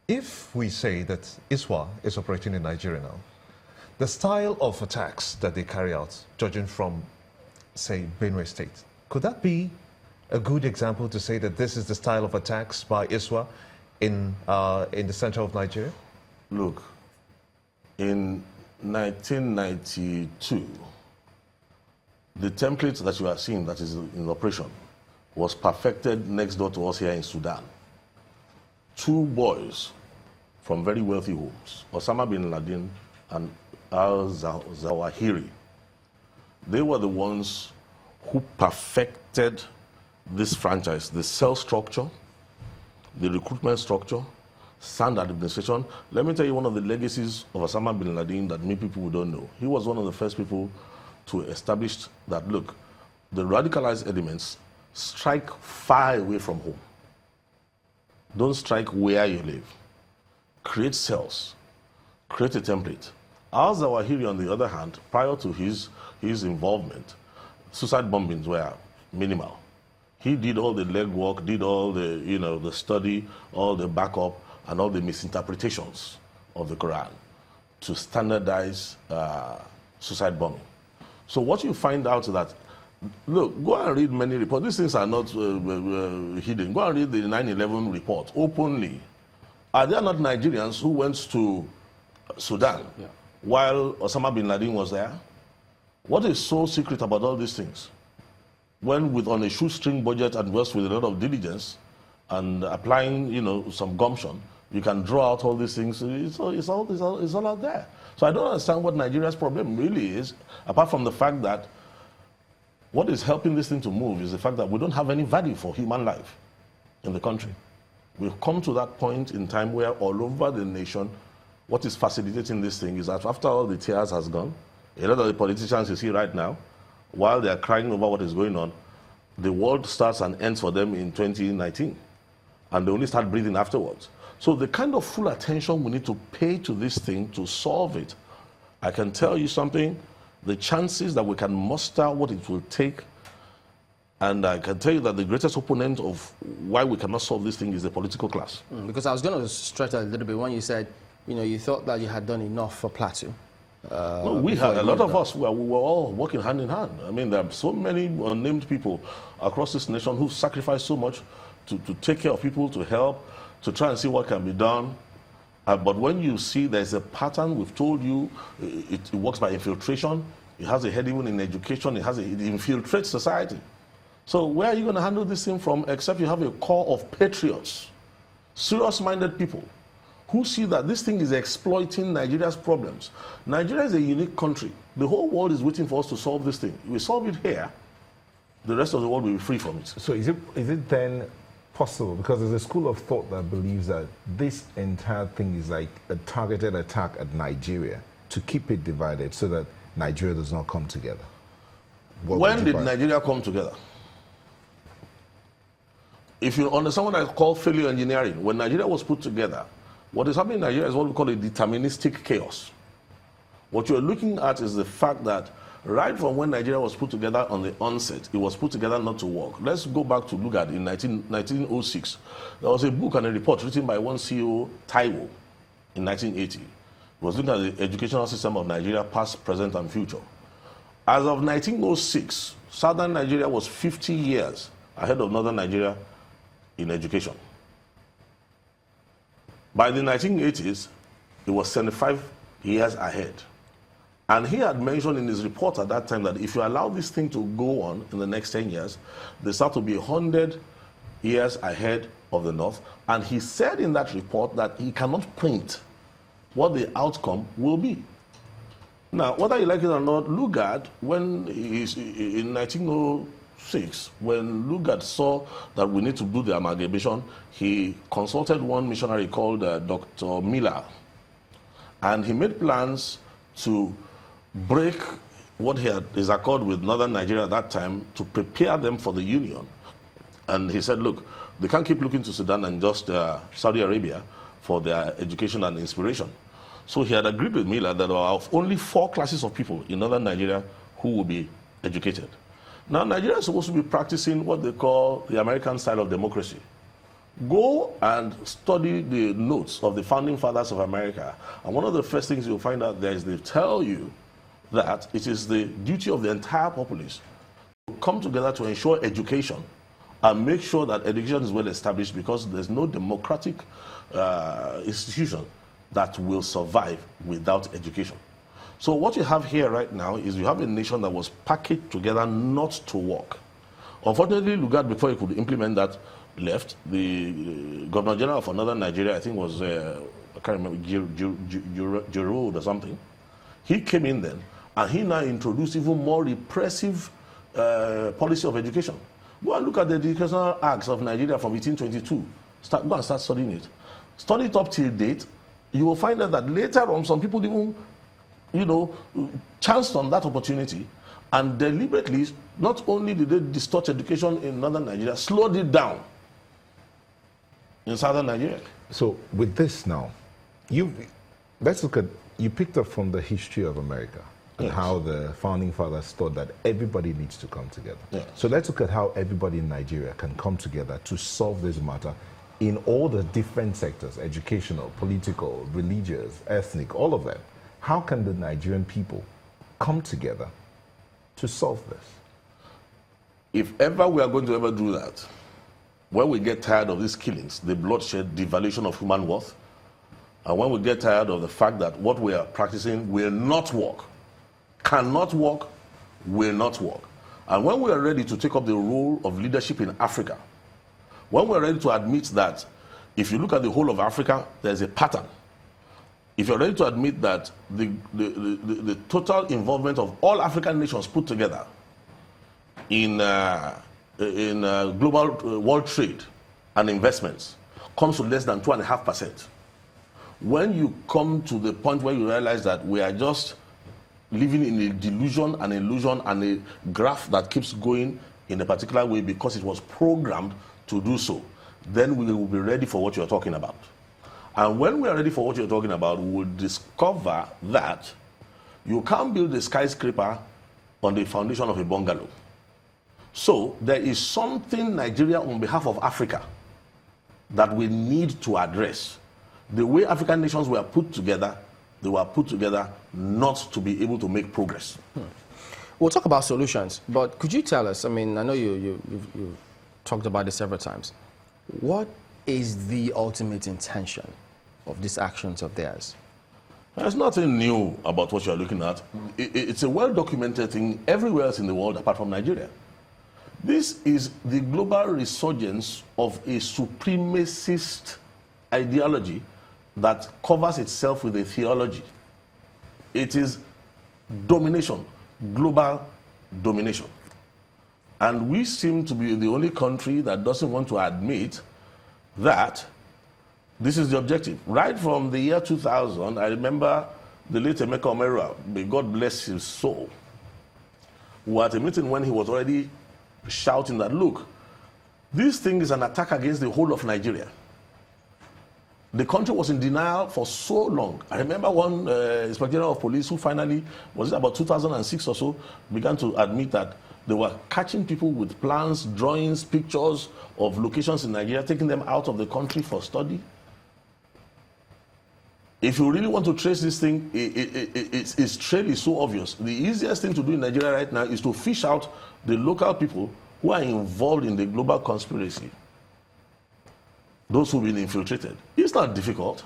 if we say that ISWA is operating in Nigeria now, the style of attacks that they carry out, judging from, say, Benue State, could that be a good example to say that this is the style of attacks by ISWA in the center of Nigeria? Look, in 1992, the template that you are seeing that is in operation was perfected next door to us here in Sudan. Two boys from very wealthy homes, Osama bin Laden and al-Zawahiri, they were the ones who perfected this franchise, the cell structure, the recruitment structure, sound administration. Let me tell you one of the legacies of Osama bin Laden that many people don't know. He was one of the first people to establish that, look, the radicalized elements strike far away from home. Don't strike where you live. Create cells. Create a template. Al-Zawahiri, on the other hand, prior to his involvement, suicide bombings were minimal. He did all the legwork, did all the, the study, all the backup, and all the misinterpretations of the Quran to standardize suicide bombing. So what you find out is that, look, go and read many reports. These things are not hidden. Go and read the 9/11 report openly. Are there not Nigerians who went to Sudan while Osama bin Laden was there? What is so secret about all these things? When on a shoestring budget and just with a lot of diligence and applying, some gumption, you can draw out all these things. It's all out there. So I don't understand what Nigeria's problem really is, apart from the fact that what is helping this thing to move is the fact that we don't have any value for human life in the country. We've come to that point in time where all over the nation, what is facilitating this thing is that after all the tears has gone, a lot of the politicians you see right now, while they are crying over what is going on, the world starts and ends for them in 2019. And they only start breathing afterwards. So the kind of full attention we need to pay to this thing to solve it, I can tell you something, the chances that we can muster what it will take, and I can tell you that the greatest opponent of why we cannot solve this thing is the political class. Because I was going to stretch that a little bit when you said, you thought that you had done enough for Plateau. No, we had a lot of us. We were all working hand in hand. I mean, there are so many unnamed people across this nation who've sacrificed so much to take care of people, to help, to try and see what can be done. But when you see there's a pattern, we've told you, it works by infiltration. It has a head even in education. It infiltrates society. So where are you going to handle this thing from except you have a core of patriots, serious-minded people who see that this thing is exploiting Nigeria's problems. Nigeria is a unique country. The whole world is waiting for us to solve this thing. If we solve it here, the rest of the world will be free from it. So is it then possible, because there's a school of thought that believes that this entire thing is like a targeted attack at Nigeria to keep it divided so that Nigeria does not come together? When did Nigeria come together? If you understand what I call failure engineering, when Nigeria was put together, what is happening in Nigeria is what we call a deterministic chaos. What you're looking at is the fact that right from when Nigeria was put together on the onset, it was put together not to work. Let's go back to look at in 1906. There was a book and a report written by one CEO, Taiwo, in 1980. It was looking at the educational system of Nigeria, past, present, and future. As of 1906, southern Nigeria was 50 years ahead of northern Nigeria in education. By the 1980s, it was 75 years ahead. And he had mentioned in his report at that time that if you allow this thing to go on in the next 10 years, they start to be 100 years ahead of the North. And he said in that report that he cannot print what the outcome will be. Now, whether you like it or not, Lugard, when he's in 1906, when Lugard saw that we need to do the amalgamation, he consulted one missionary called Dr. Miller. And he made plans to break what his accord with northern Nigeria at that time to prepare them for the union. And he said, look, they can't keep looking to Sudan and just Saudi Arabia for their education and inspiration. So he had agreed with Miller that there are only 4 classes of people in northern Nigeria who will be educated. Now, Nigeria is supposed to be practicing what they call the American style of democracy. Go and study the notes of the founding fathers of America. And one of the first things you'll find out there is they tell you that it is the duty of the entire populace to come together to ensure education and make sure that education is well established, because there's no democratic institution that will survive without education. So what you have here right now is you have a nation that was packaged together not to work. Unfortunately, Lugard, before he could implement that, left. The Governor General of Northern Nigeria, I think was, I can't remember, Giroud or something. He came in then, and he now introduced even more repressive policy of education. Go and look at the educational acts of Nigeria from 1822. Go and start studying it. Study it up till date. You will find out that later on, some people even, chanced on that opportunity, and deliberately, not only did they distort education in northern Nigeria, slowed it down in southern Nigeria. So with this now, let's look at, you picked up from the history of America and Yes. how the founding fathers thought that everybody needs to come together. Yes. So let's look at how everybody in Nigeria can come together to solve this matter in all the different sectors, educational, political, religious, ethnic, all of them. How can the Nigerian people come together to solve this? If ever we are going to ever do that, when we get tired of these killings, the bloodshed, devaluation of human worth, and when we get tired of the fact that what we are practicing will not work, cannot work, will not work, and when we are ready to take up the role of leadership in Africa, when we are ready to admit that if you look at the whole of Africa, there's a pattern. If you're ready to admit that the total involvement of all African nations put together in global world trade and investments comes to less than 2.5%. When you come to the point where you realize that we are just living in a delusion, an illusion, and a graph that keeps going in a particular way because it was programmed to do so, then we will be ready for what you're talking about. And when we are ready for what you're talking about, we will discover that you can't build a skyscraper on the foundation of a bungalow. So there is something Nigeria on behalf of Africa that we need to address. The way African nations were put together, they were put together not to be able to make progress. We'll talk about solutions, but could you tell us, I mean, I know you've talked about this several times, what is the ultimate intention of these actions of theirs? There's nothing new about what you're looking at. It's a well-documented thing everywhere else in the world apart from Nigeria. This is the global resurgence of a supremacist ideology that covers itself with a theology. It is domination, global domination. And we seem to be the only country that doesn't want to admit that this is the objective. Right from the year 2000, I remember the late Emeka Omerua, may God bless his soul, who was at a meeting when he was already shouting that, look, this thing is an attack against the whole of Nigeria. The country was in denial for so long. I remember one Inspector General of Police who finally, was it about 2006 or so, began to admit that they were catching people with plans, drawings, pictures of locations in Nigeria, taking them out of the country for study. If you really want to trace this thing, its trail is so obvious. The easiest thing to do in Nigeria right now is to fish out the local people who are involved in the global conspiracy. Those who've been infiltrated. It's not difficult.